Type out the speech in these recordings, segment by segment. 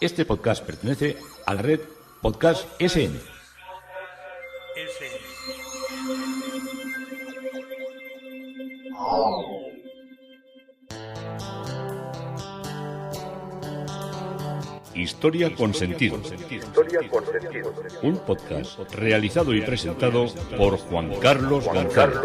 Este podcast pertenece a la red Podcast SN. Historia con sentido. Un podcast realizado y presentado por Juan Carlos González.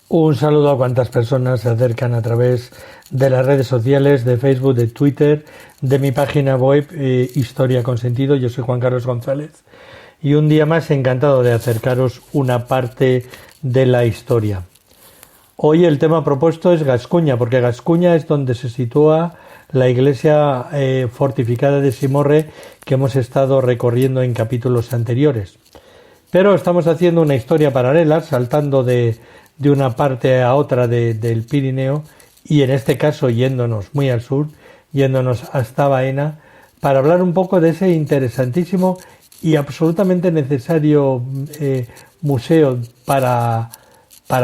Un saludo a cuantas personas se acercan a través de las redes sociales, de Facebook, de Twitter, de mi página web Historia con Sentido. Yo soy Juan Carlos González y un día más encantado de acercaros una parte de la historia. Hoy el tema propuesto es Gascuña, porque Gascuña es donde se sitúa la iglesia fortificada de Simorre que hemos estado recorriendo en capítulos anteriores. Pero estamos haciendo una historia paralela, saltando de una parte a otra del Pirineo y en este caso yéndonos muy al sur, yéndonos hasta Baena, para hablar un poco de ese interesantísimo y absolutamente necesario museo para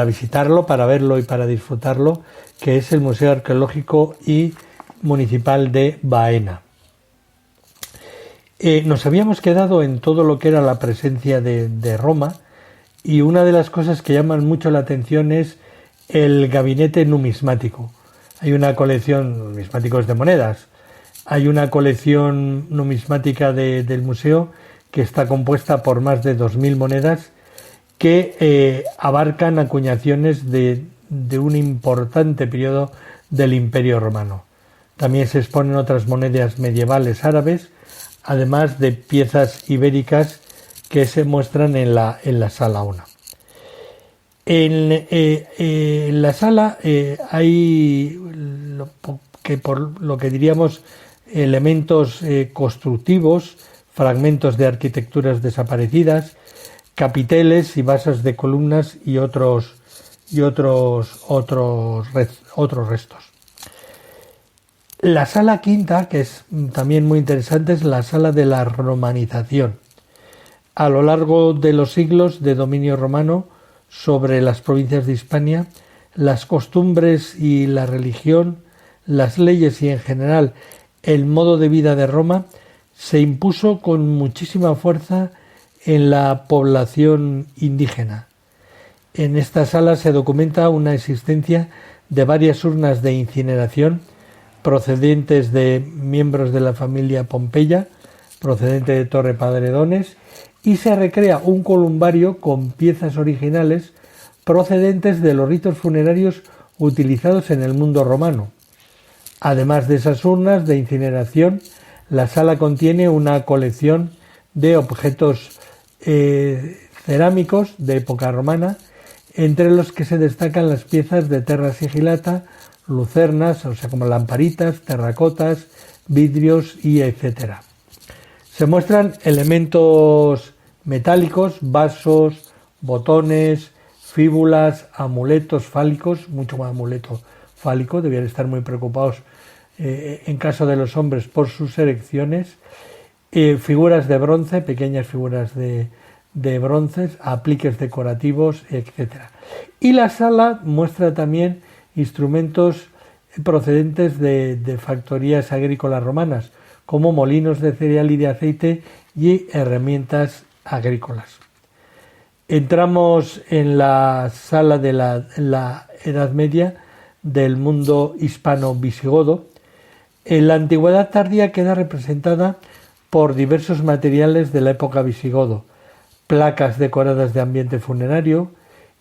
visitarlo, para verlo y para disfrutarlo, que es el Museo Arqueológico y Municipal de Baena. Nos habíamos quedado en todo lo que era la presencia de Roma, y una de las cosas que llaman mucho la atención es el gabinete numismático. Hay una colección numismáticos de monedas, hay una colección numismática del museo que está compuesta por más de 2.000 monedas que abarcan acuñaciones de un importante periodo del Imperio Romano. También se exponen otras monedas medievales árabes, además de piezas ibéricas que se muestran en la sala 1. En la sala hay por lo que diríamos elementos constructivos, fragmentos de arquitecturas desaparecidas, capiteles y bases de columnas y otros restos. La sala quinta, que es también muy interesante, es la sala de la romanización. A lo largo de los siglos de dominio romano sobre las provincias de Hispania, las costumbres y la religión, las leyes y en general el modo de vida de Roma se impuso con muchísima fuerza en la población indígena. En esta sala se documenta una existencia de varias urnas de incineración procedentes de miembros de la familia Pompeya, procedente de Torre Padredones, y se recrea un columbario con piezas originales procedentes de los ritos funerarios utilizados en el mundo romano. Además de esas urnas de incineración, la sala contiene una colección de objetos cerámicos de época romana, entre los que se destacan las piezas de terra sigillata, lucernas, o sea como lamparitas, terracotas, vidrios y etcétera. Se muestran elementos metálicos, vasos, botones, fíbulas, amuletos fálicos, mucho más amuleto fálico, debían estar muy preocupados en caso de los hombres por sus erecciones, figuras de bronce, pequeñas figuras de bronces, apliques decorativos, etcétera. Y la sala muestra también instrumentos procedentes de factorías agrícolas romanas, como molinos de cereal y de aceite y herramientas agrícolas. Entramos en la sala de la Edad Media del mundo hispano-visigodo. En la antigüedad tardía queda representada por diversos materiales de la época visigodo, placas decoradas de ambiente funerario,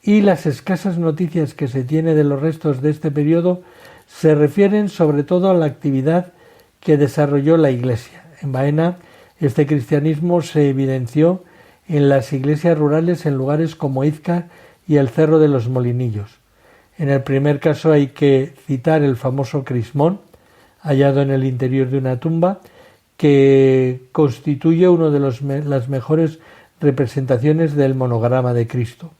y las escasas noticias que se tiene de los restos de este periodo se refieren sobre todo a la actividad que desarrolló la Iglesia. En Baena, este cristianismo se evidenció en las iglesias rurales en lugares como Izca y el Cerro de los Molinillos. En el primer caso hay que citar el famoso crismón, hallado en el interior de una tumba, que constituye una de las mejores representaciones del monograma de Cristo.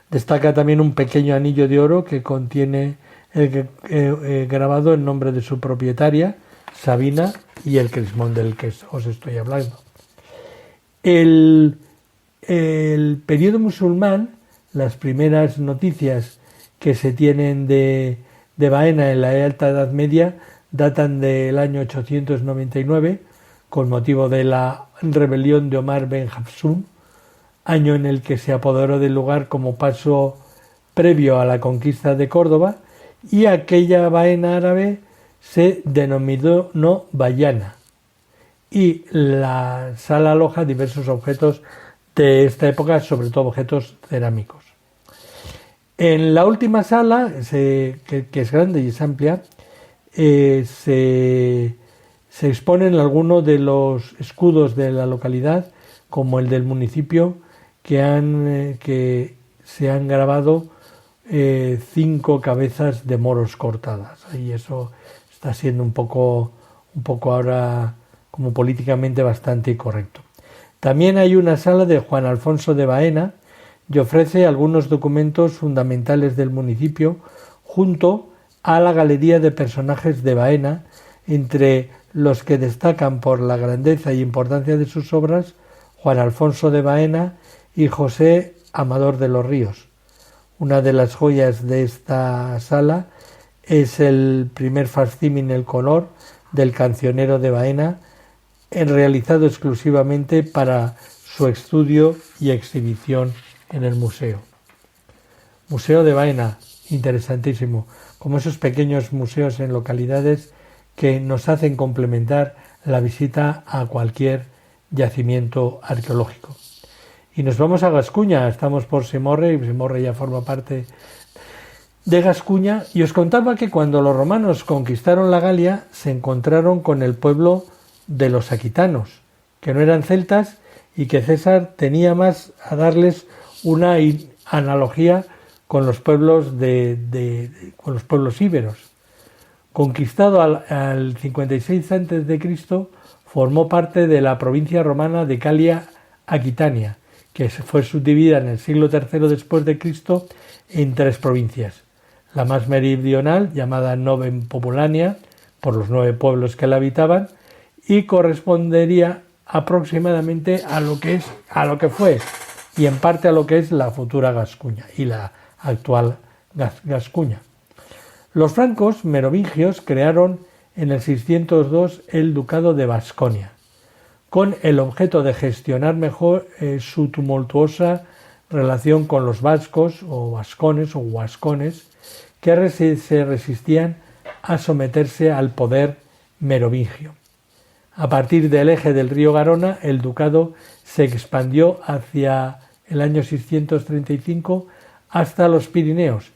Destaca también un pequeño anillo de oro que contiene grabado el nombre de su propietaria, Sabina, y el crismón del que os estoy hablando. El periodo musulmán las primeras noticias que se tienen de Baena en la Alta Edad Media datan del año 899, con motivo de la rebelión de Omar ben Hafsun, año en el que se apoderó del lugar como paso previo a la conquista de Córdoba, y aquella Baena árabe se denominó Bayana, y la sala aloja diversos objetos de esta época, sobre todo objetos cerámicos. En la última sala, que es grande y es amplia, se exponen algunos de los escudos de la localidad, como el del municipio, que se han grabado 5 cabezas de moros cortadas. Y eso está siendo un poco ahora como políticamente bastante incorrecto. También hay una sala de Juan Alfonso de Baena y ofrece algunos documentos fundamentales del municipio junto a la galería de personajes de Baena, entre los que destacan por la grandeza y importancia de sus obras Juan Alfonso de Baena y José Amador de los Ríos. Una de las joyas de esta sala es el primer facsímil en color del Cancionero de Baena, realizado exclusivamente para su estudio y exhibición en el museo. Museo de Baena, interesantísimo, como esos pequeños museos en localidades que nos hacen complementar la visita a cualquier yacimiento arqueológico. Y nos vamos a Gascuña, estamos por Semorre, y Semorre ya forma parte de Gascuña, y os contaba que cuando los romanos conquistaron la Galia se encontraron con el pueblo de los aquitanos, que no eran celtas y que César tenía más a darles una analogía con los pueblos con los pueblos íberos. Conquistado al 56 a.C., formó parte de la provincia romana de Calia Aquitania, que fue subdividida en el siglo III después de Cristo en 3 provincias. La más meridional, llamada Novem Populania, por los 9 pueblos que la habitaban, y correspondería aproximadamente a lo que fue y en parte a lo que es la futura Gascuña y la actual Gascuña. Los francos merovingios crearon en el 602 el ducado de Vasconia, con el objeto de gestionar mejor su tumultuosa relación con los vascos o vascones o huascones, que se resistían a someterse al poder merovingio. A partir del eje del río Garona, el ducado se expandió hacia el año 635 hasta los Pirineos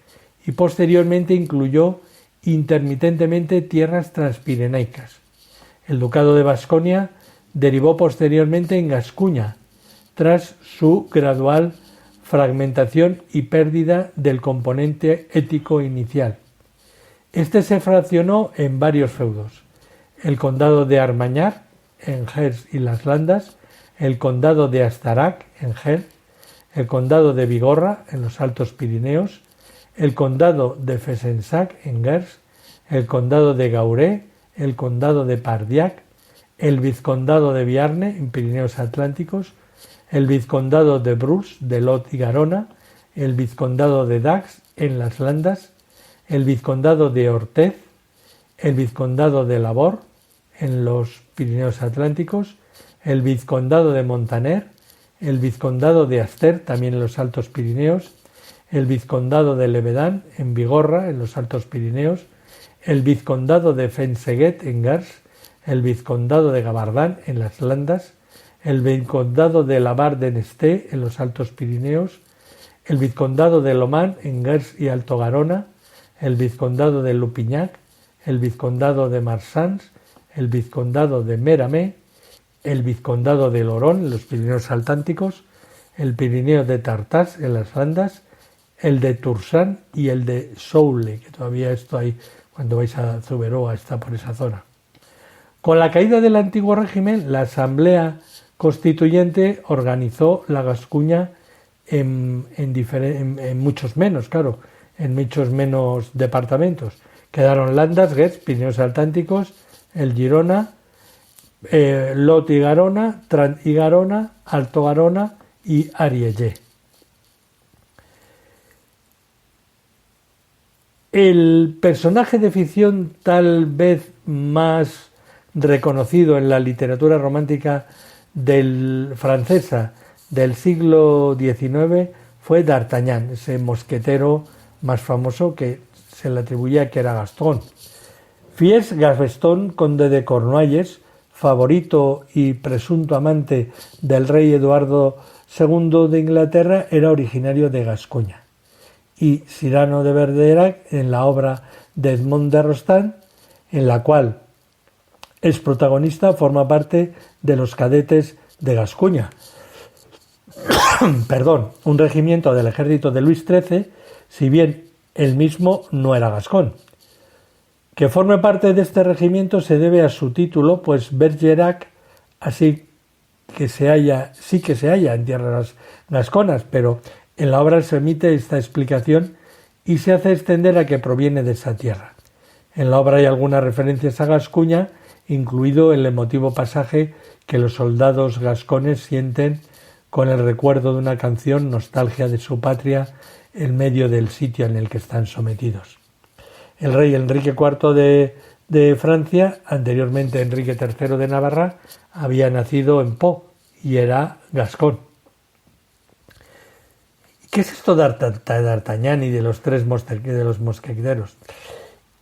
y posteriormente incluyó intermitentemente tierras transpirenaicas. El ducado de Vasconia derivó posteriormente en Gascuña, tras su gradual fragmentación y pérdida del componente ético inicial. Este se fraccionó en varios feudos: el condado de Armañar, en Gers y las Landas, el condado de Astarac, en Gers, el condado de Bigorra, en los Altos Pirineos, el condado de Fesensac, en Gers, el condado de Gauré, el condado de Pardiac, el vizcondado de Biarne, en Pirineos Atlánticos, el vizcondado de Brus, de Lot y Garona, el vizcondado de Dax, en las Landas, el vizcondado de Ortez, el vizcondado de Labor, en los Pirineos Atlánticos, el vizcondado de Montaner, el vizcondado de Aster, también en los Altos Pirineos, el vizcondado de Levedán, en Bigorra, en los Altos Pirineos, el vizcondado de Fenseguet, en Gers, el vizcondado de Gabardán, en las Landas, el vizcondado de Labar de Nesté, en los Altos Pirineos, el vizcondado de Lomán, en Gers y Alto Garona, el vizcondado de Lupignac, el vizcondado de Marsans, el vizcondado de Méramé, el vizcondado de Lorón, en los Pirineos Atlánticos, el Pirineo de Tartás, en las Landas, el de Tursán y el de Soule, que todavía esto ahí, cuando vais a Zuberoa, está por esa zona. Con la caída del antiguo régimen, la Asamblea Constituyente organizó la Gascuña en muchos menos, claro, en muchos menos departamentos. Quedaron Landas, Gers, Pirineos Atlánticos, el Girona, Lot y Garona, Trant y Garona, Alto Garona y Arielle. El personaje de ficción tal vez más reconocido en la literatura romántica francesa del siglo XIX fue D'Artagnan, ese mosquetero más famoso que se le atribuía que era Gastón. Fies Gastón, conde de Cornualles, favorito y presunto amante del rey Eduardo II de Inglaterra, era originario de Gascuña. Y Cyrano de Bergerac, en la obra de Edmond de Rostand, en la cual es protagonista, forma parte de los cadetes de Gascuña. Perdón, un regimiento del ejército de Luis XIII, si bien él mismo no era gascón. Que forme parte de este regimiento se debe a su título, pues Bergerac sí que se halla en tierras gasconas, pero en la obra se emite esta explicación y se hace extender a que proviene de esa tierra. En la obra hay algunas referencias a Gascuña, incluido el emotivo pasaje que los soldados gascones sienten con el recuerdo de una canción, nostalgia de su patria, en medio del sitio en el que están sometidos. El rey Enrique IV de Francia, anteriormente Enrique III de Navarra, había nacido en Pau y era gascón. ¿Qué es esto de D'Artagnan y de los tres mosqueteros?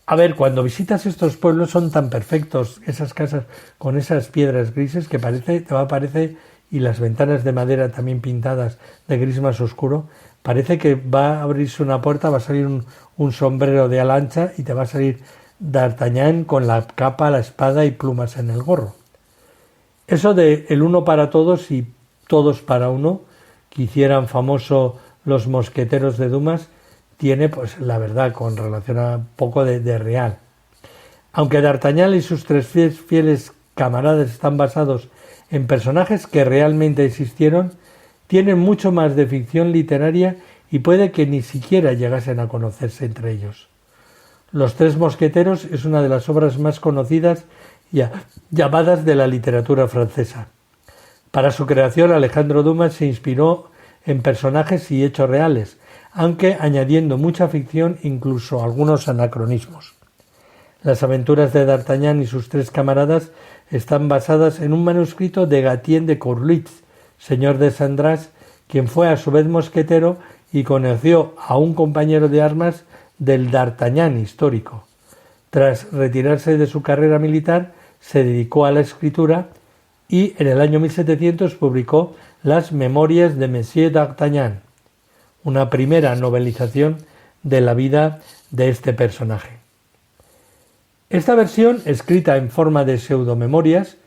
A ver, cuando visitas estos pueblos son tan perfectos, esas casas con esas piedras grises que te va a parecer, y las ventanas de madera también pintadas de gris más oscuro, parece que va a abrirse una puerta, va a salir un sombrero de ala ancha y te va a salir D'Artagnan con la capa, la espada y plumas en el gorro. Eso de el uno para todos y todos para uno, que hicieran famoso los mosqueteros de Dumas, tiene, pues la verdad, con relación a poco de real. Aunque D'Artagnan y sus tres fieles camaradas están basados en personajes que realmente existieron, tienen mucho más de ficción literaria y puede que ni siquiera llegasen a conocerse entre ellos. Los tres mosqueteros es una de las obras más conocidas y llamadas de la literatura francesa. Para su creación, Alejandro Dumas se inspiró en personajes y hechos reales, aunque añadiendo mucha ficción, incluso algunos anacronismos. Las aventuras de D'Artagnan y sus tres camaradas están basadas en un manuscrito de Gatien de Courlitz, señor de Sandras, quien fue a su vez mosquetero y conoció a un compañero de armas del D'Artagnan histórico. Tras retirarse de su carrera militar, se dedicó a la escritura y en el año 1700 publicó Las Memorias de Monsieur d'Artagnan, una primera novelización de la vida de este personaje. Esta versión, escrita en forma de pseudomemorias,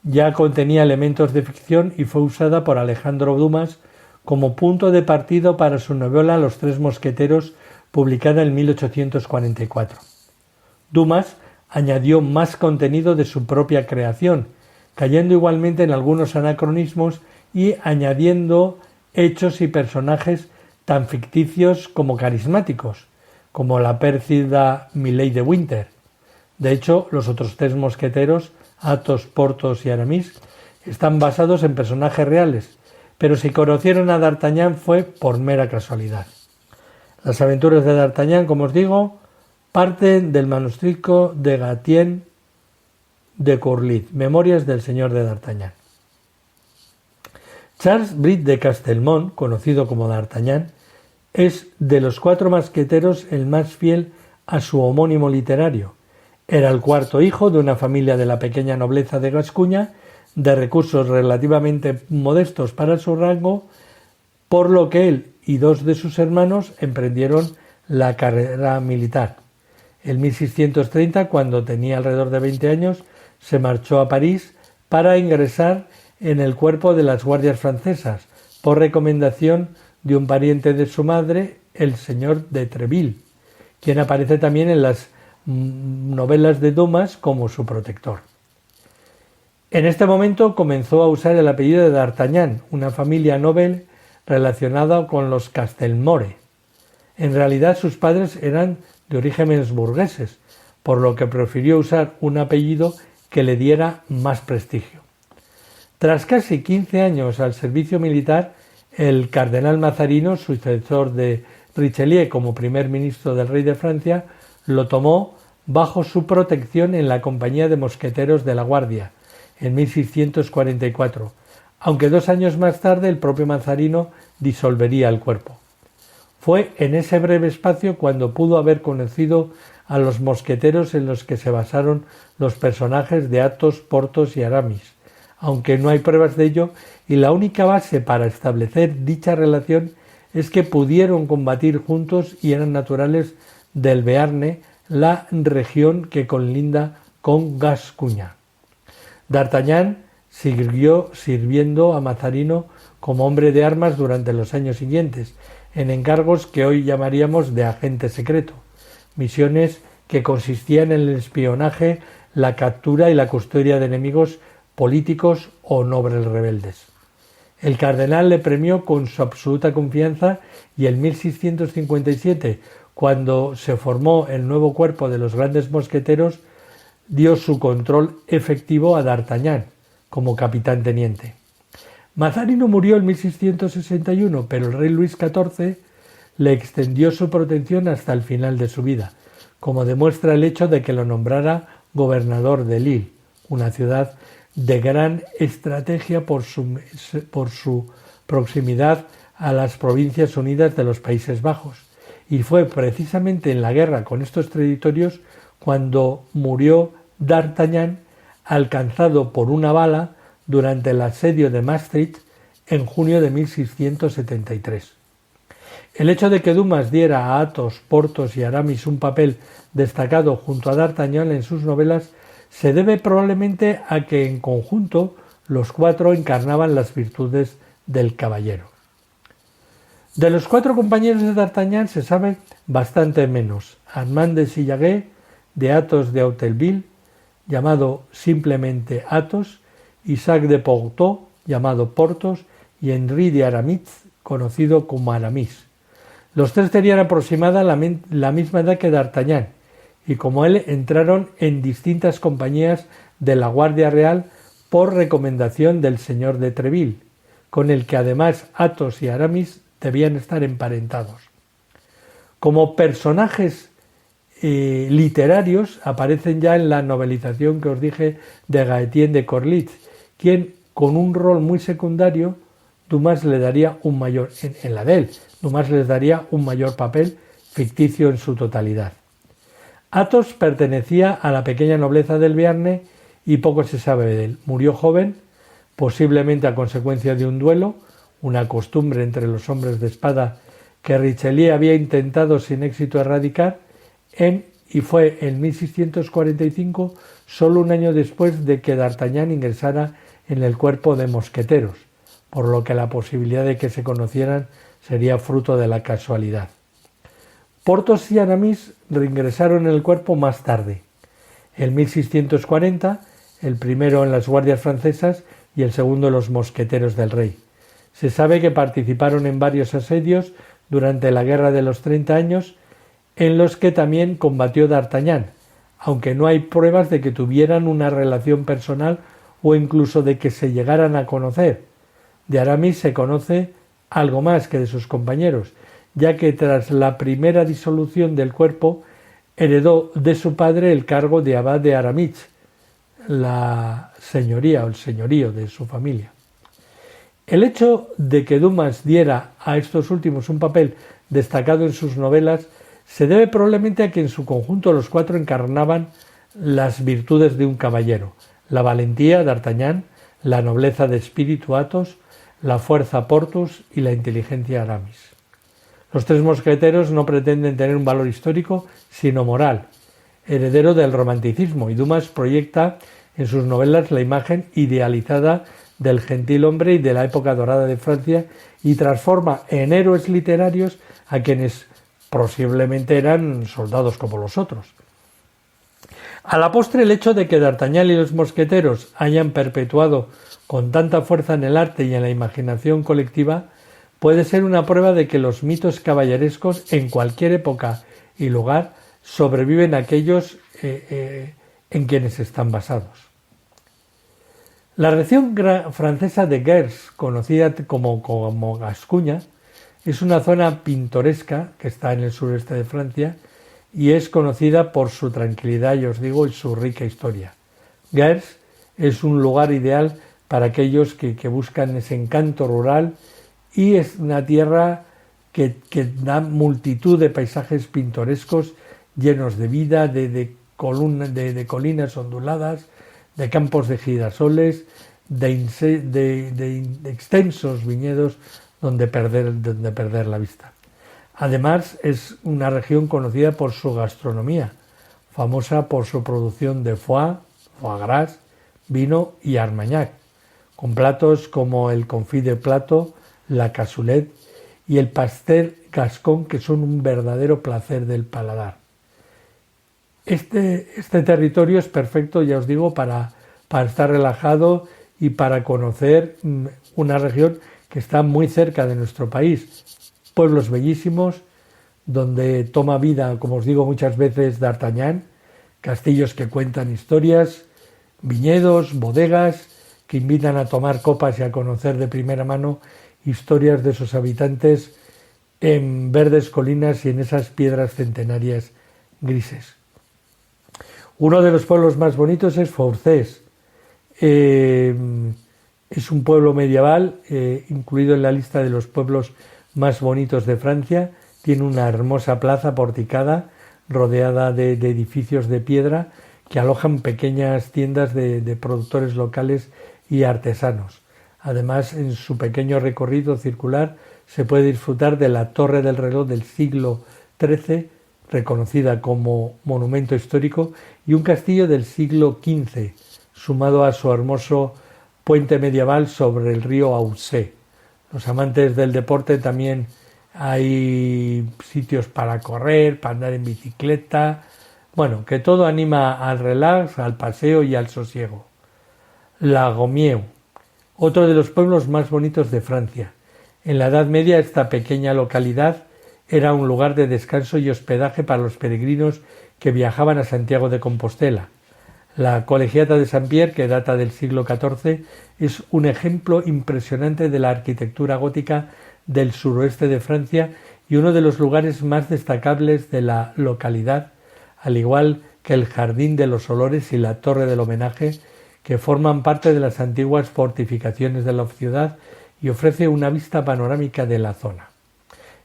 ya contenía elementos de ficción y fue usada por Alejandro Dumas como punto de partida para su novela Los Tres Mosqueteros, publicada en 1844. Dumas añadió más contenido de su propia creación, cayendo igualmente en algunos anacronismos y añadiendo hechos y personajes tan ficticios como carismáticos, como la pérfida Milady de Winter. De hecho, los otros tres mosqueteros, Athos, Porthos y Aramis, están basados en personajes reales, pero si conocieron a D'Artagnan fue por mera casualidad. Las aventuras de D'Artagnan, como os digo, parten del manuscrito de Gatien de Courlitz, Memorias del señor de D'Artagnan. Charles Brit de Castelmont, conocido como D'Artagnan, es de los cuatro mosqueteros el más fiel a su homónimo literario. Era el cuarto hijo de una familia de la pequeña nobleza de Gascuña, de recursos relativamente modestos para su rango, por lo que él y dos de sus hermanos emprendieron la carrera militar. En 1630, cuando tenía alrededor de 20 años, se marchó a París para ingresar en el cuerpo de las guardias francesas, por recomendación de un pariente de su madre, el señor de Treville, quien aparece también en las novelas de Dumas como su protector. En este momento comenzó a usar el apellido de D'Artagnan, una familia noble relacionada con los Castelmore. En realidad sus padres eran de orígenes burgueses, por lo que prefirió usar un apellido que le diera más prestigio. Tras casi 15 años al servicio militar, el cardenal Mazarino, sucesor de Richelieu, como primer ministro del rey de Francia, lo tomó bajo su protección en la Compañía de Mosqueteros de la Guardia, en 1644, aunque 2 años más tarde el propio Mazarino disolvería el cuerpo. Fue en ese breve espacio cuando pudo haber conocido a los mosqueteros en los que se basaron los personajes de Athos, Porthos y Aramis, aunque no hay pruebas de ello, y la única base para establecer dicha relación es que pudieron combatir juntos y eran naturales del Bearne, la región que colinda con Gascuña. D'Artagnan siguió sirviendo a Mazarino como hombre de armas durante los años siguientes, en encargos que hoy llamaríamos de agente secreto, misiones que consistían en el espionaje, la captura y la custodia de enemigos políticos o nobles rebeldes. El cardenal le premió con su absoluta confianza y en 1657, cuando se formó el nuevo cuerpo de los grandes mosqueteros, dio su control efectivo a D'Artagnan como capitán teniente. Mazarino murió en 1661, pero el rey Luis XIV le extendió su protección hasta el final de su vida, como demuestra el hecho de que lo nombrara gobernador de Lille, una ciudad de gran estrategia por su proximidad a las Provincias Unidas de los Países Bajos, y fue precisamente en la guerra con estos territorios cuando murió D'Artagnan, alcanzado por una bala durante el asedio de Maastricht en junio de 1673. El hecho de que Dumas diera a Athos, Porthos y Aramis un papel destacado junto a D'Artagnan en sus novelas se debe probablemente a que en conjunto los 4 encarnaban las virtudes del caballero. De los 4 compañeros de D'Artagnan se sabe bastante menos. Armand de Sillaguet, de Athos de Hauteville, llamado simplemente Athos, Isaac de Pourtot, llamado Porthos, y Henri de Aramis, conocido como Aramis. Los 3 tenían aproximada la misma edad que D'Artagnan, y como él entraron en distintas compañías de la Guardia Real por recomendación del señor de Treville, con el que además Athos y Aramis debían estar emparentados. Como personajes literarios aparecen ya en la novelización que os dije de Gaëtienne de Corlitz, quien con un rol muy secundario Dumas le daría un mayor, en la de él, Dumas les daría un mayor papel ficticio en su totalidad. Athos pertenecía a la pequeña nobleza del Bearne y poco se sabe de él. Murió joven, posiblemente a consecuencia de un duelo, una costumbre entre los hombres de espada que Richelieu había intentado sin éxito erradicar, y fue en 1645, solo un año después de que D'Artagnan ingresara en el cuerpo de mosqueteros, por lo que la posibilidad de que se conocieran sería fruto de la casualidad. Porthos y Aramis reingresaron en el cuerpo más tarde, en 1640, el primero en las guardias francesas y el segundo en los mosqueteros del rey. Se sabe que participaron en varios asedios durante la Guerra de los 30 años, en los que también combatió D'Artagnan, aunque no hay pruebas de que tuvieran una relación personal o incluso de que se llegaran a conocer. De Aramis se conoce algo más que de sus compañeros, ya que tras la primera disolución del cuerpo heredó de su padre el cargo de abad de Aramis, la señoría o el señorío de su familia. El hecho de que Dumas diera a estos últimos un papel destacado en sus novelas se debe probablemente a que en su conjunto los 4 encarnaban las virtudes de un caballero: la valentía, D'Artagnan, la nobleza de espíritu, Athos, la fuerza, Porthos, y la inteligencia, Aramis. Los 3 mosqueteros no pretenden tener un valor histórico, sino moral, heredero del romanticismo, y Dumas proyecta en sus novelas la imagen idealizada del gentilhombre y de la época dorada de Francia y transforma en héroes literarios a quienes posiblemente eran soldados como los otros. A la postre, el hecho de que D'Artagnan y los mosqueteros hayan perpetuado con tanta fuerza en el arte y en la imaginación colectiva puede ser una prueba de que los mitos caballerescos en cualquier época y lugar sobreviven aquellos en quienes están basados. La región francesa de Gers, conocida como Gascuña, Es una zona pintoresca que está en el sureste de Francia y es conocida por su tranquilidad, y os digo, y su rica historia. Gers es un lugar ideal para aquellos que buscan ese encanto rural, y es una tierra que da multitud de paisajes pintorescos llenos de vida, de colinas onduladas, de campos de girasoles, de extensos viñedos donde perder la vista. Además, es una región conocida por su gastronomía, famosa por su producción de foie gras, vino y armagnac, con platos como el confit de plato, la cassoulet y el pastel gascón, que son un verdadero placer del paladar. Este territorio es perfecto, ya os digo, para estar relajado y para conocer una región que está muy cerca de nuestro país. Pueblos bellísimos, donde toma vida, como os digo muchas veces, D'Artagnan, castillos que cuentan historias, viñedos, bodegas, que invitan a tomar copas y a conocer de primera mano historias de sus habitantes en verdes colinas y en esas piedras centenarias grises. Uno de los pueblos más bonitos es Forcés. Es un pueblo medieval, incluido en la lista de los pueblos más bonitos de Francia. Tiene una hermosa plaza porticada, rodeada de edificios de piedra que alojan pequeñas tiendas de productores locales y artesanos. Además, en su pequeño recorrido circular se puede disfrutar de la Torre del Reloj del siglo XIII, reconocida como monumento histórico, y un castillo del siglo XV, sumado a su hermoso puente medieval sobre el río Auxé. Los amantes del deporte, también hay sitios para correr, para andar en bicicleta, bueno, que todo anima al relax, al paseo y al sosiego. La Gomieu, otro de los pueblos más bonitos de Francia. En la Edad Media, esta pequeña localidad era un lugar de descanso y hospedaje para los peregrinos que viajaban a Santiago de Compostela. La Colegiata de Saint-Pierre, que data del siglo XIV, es un ejemplo impresionante de la arquitectura gótica del suroeste de Francia y uno de los lugares más destacables de la localidad, al igual que el Jardín de los Olores y la Torre del Homenaje, que forman parte de las antiguas fortificaciones de la ciudad y ofrece una vista panorámica de la zona.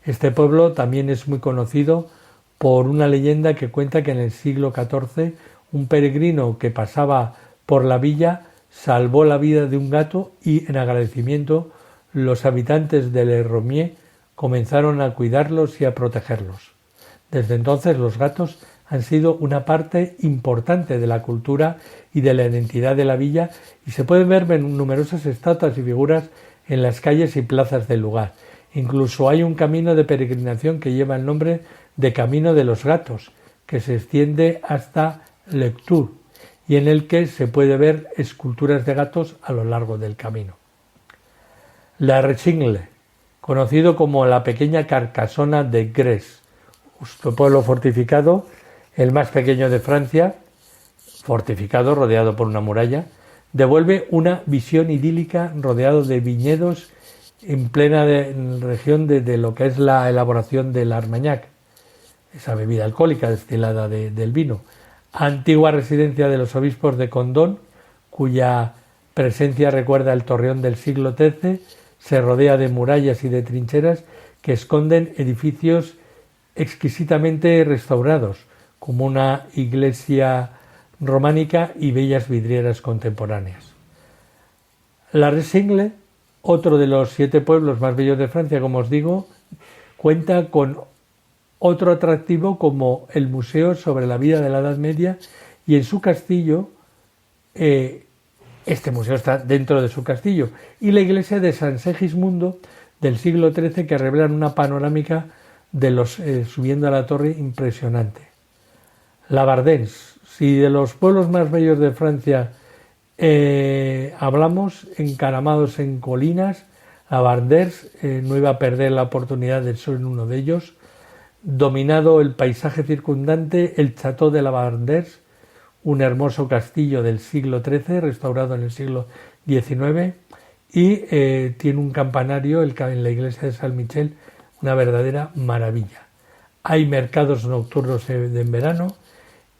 Este pueblo también es muy conocido por una leyenda que cuenta que en el siglo XIV un peregrino que pasaba por la villa salvó la vida de un gato y, en agradecimiento, los habitantes de Le Romier comenzaron a cuidarlos y a protegerlos. Desde entonces los gatos han sido una parte importante de la cultura y de la identidad de la villa, y se pueden ver numerosas estatuas y figuras en las calles y plazas del lugar. Incluso hay un camino de peregrinación que lleva el nombre de Camino de los Gatos, que se extiende hasta Lectoure y en el que se puede ver esculturas de gatos a lo largo del camino. La Rechingle, conocido como la pequeña Carcassona de Grès, un pueblo fortificado, el más pequeño de Francia, fortificado, rodeado por una muralla, devuelve una visión idílica rodeado de viñedos en plena región de lo que es la elaboración del armagnac, esa bebida alcohólica destilada del vino. Antigua residencia de los obispos de Condón, cuya presencia recuerda el torreón del siglo XIII, se rodea de murallas y de trincheras que esconden edificios exquisitamente restaurados, como una iglesia románica y bellas vidrieras contemporáneas. La Rechingle, otro de los 7 pueblos más bellos de Francia, como os digo, cuenta con otro atractivo como el Museo sobre la vida de la Edad Media, y en su castillo, este museo está dentro de su castillo, y la iglesia de San Segismundo del siglo XIII, que revelan una panorámica de los subiendo a la torre impresionante. La Bardens, si de los pueblos más bellos de Francia hablamos, encaramados en colinas, la Bardens no iba a perder la oportunidad de ser en uno de ellos. Dominado el paisaje circundante, el Château de la Bardens, un hermoso castillo del siglo XIII, restaurado en el siglo XIX, y tiene un campanario en la iglesia de Saint Michel una verdadera maravilla. Hay mercados nocturnos en verano.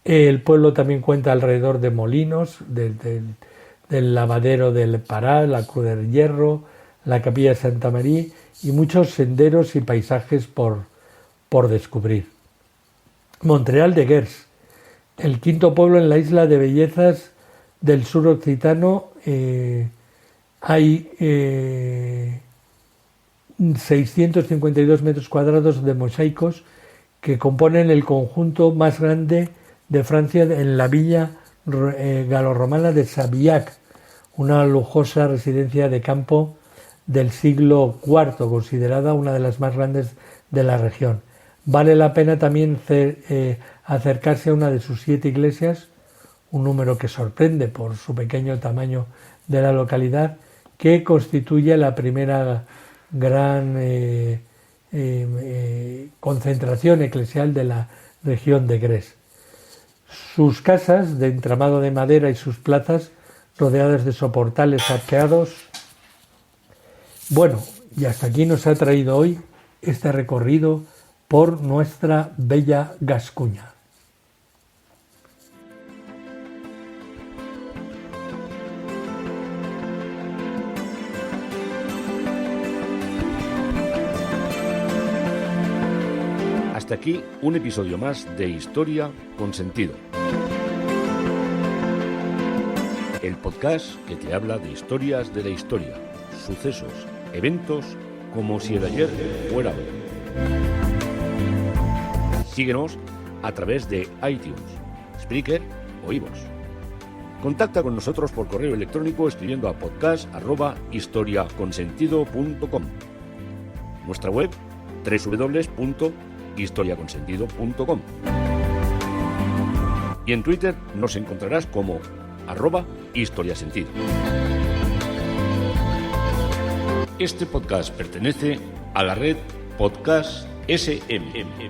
El pueblo también cuenta alrededor de molinos, del lavadero del Pará, la Cruz del Hierro, la Capilla de Santa María y muchos senderos y paisajes por descubrir. Montreal de Gers, el quinto pueblo en la isla de bellezas del sur occitano. Hay 652 metros cuadrados de mosaicos que componen el conjunto más grande de Francia en la villa galorromana de Sabillac, una lujosa residencia de campo del siglo IV, considerada una de las más grandes de la región. Vale la pena también acercarse a una de sus 7 iglesias, un número que sorprende por su pequeño tamaño de la localidad, que constituye la primera gran concentración eclesial de la región de Gres. Sus casas de entramado de madera y sus plazas rodeadas de soportales arqueados. Bueno, y hasta aquí nos ha traído hoy este recorrido por nuestra bella Gascuña. Hasta aquí un episodio más de Historia con Sentido. El podcast que te habla de historias de la historia, sucesos, eventos, como si el ayer fuera hoy. Síguenos a través de iTunes, Spreaker o iVoox. Contacta con nosotros por correo electrónico escribiendo a podcast@historiaconsentido.com. Nuestra web www.historiaconsentido.com. Y en Twitter nos encontrarás como @historiasentido. Este podcast pertenece a la red Podcast SM.